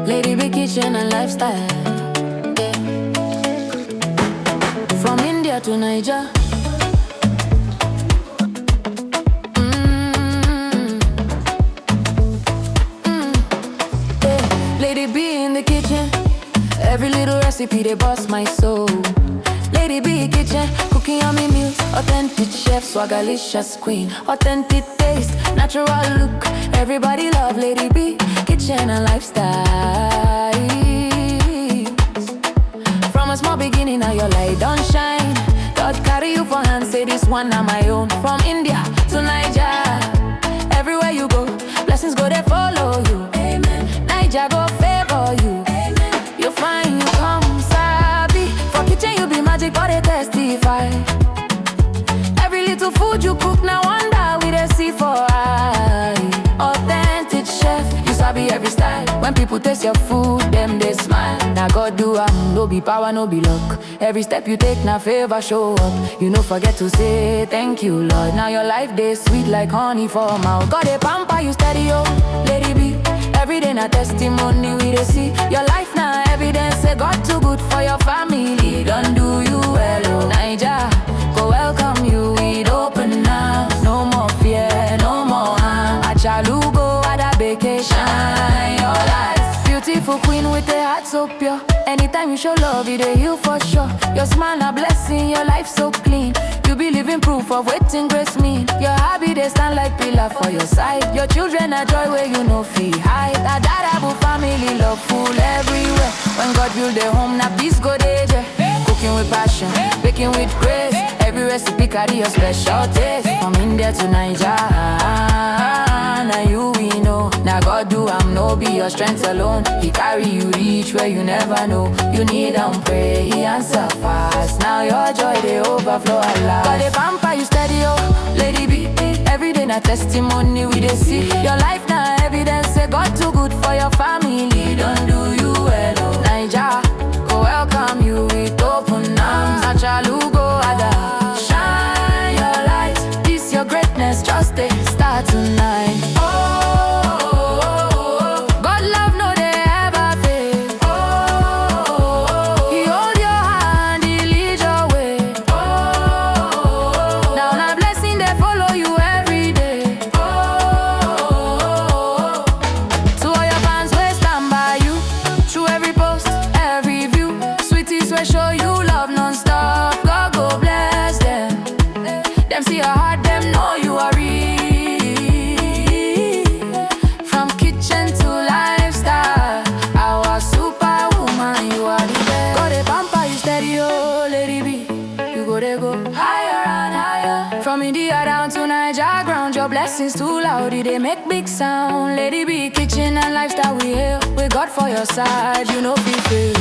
Lady big kitchen and lifestyle, yeah. From India to Niger. Yeah. Lady B in the kitchen, every little recipe they bust my soul. Lady B kitchen, cooking yummy meals, authentic chef, swagalicious queen, authentic taste, natural look. Everybody love Lady B kitchen and lifestyle. From a small beginning, now your light don't shine. God carry you for hand, say this one na my own. From India to Niger, everywhere you go, blessings go they follow you. Amen. Niger go favor you. Amen. You find you come sabi. For kitchen you be magic, but they testify. Every little food you cook, now wonder we they see for eye. Authentic chef, you sabi every style. When people taste your food, them they smile. Now God do no be power, no be luck. Every step you take, now favor show up. You no forget to say thank you, Lord. Now your life they sweet like honey for mouth. God they pamper you steady, oh, Lady B. Every day na testimony we they see. Your life now evidence, say God too good for your family. Don't do you well, oh Niger. Go welcome you with open arms. No more fear, no more harm. Achalugo at a vacation. Your life beautiful queen with a heart so pure. Anytime you show love, it a heal for sure. Your smile a blessing, your life so clean. You be living proof of waiting grace mean. Your hobby they stand like pillar for your side. Your children are joy where you know feel hide. A dadable family love full everywhere. When God build a home, now peace go there. Cooking with passion, baking with grace. Every recipe carry your special taste. From India to Niger, now you we know. Now God do no be your strength alone. He carry you reach where you never know. You need pray, he answer fast. Now your joy they overflow at last. God they pamper you steady, oh, Lady B. Every day na testimony we they see. Your life now evidence, say God too good for your family. Don't do you well, oh Niger. Go welcome you with open arms. Achalugo ada. Shine your light, this your greatness, just a start tonight. Show you love non-stop. God go bless them. Them see your heart, them know you are real. From kitchen to lifestyle, our superwoman, you are the best. God they pamper you steady, oh Lady B. You go they go higher and higher. From India down to Niger ground, your blessings too loud, they make big sound. Lady B, kitchen and lifestyle we hail. With God for your side, you know feel free.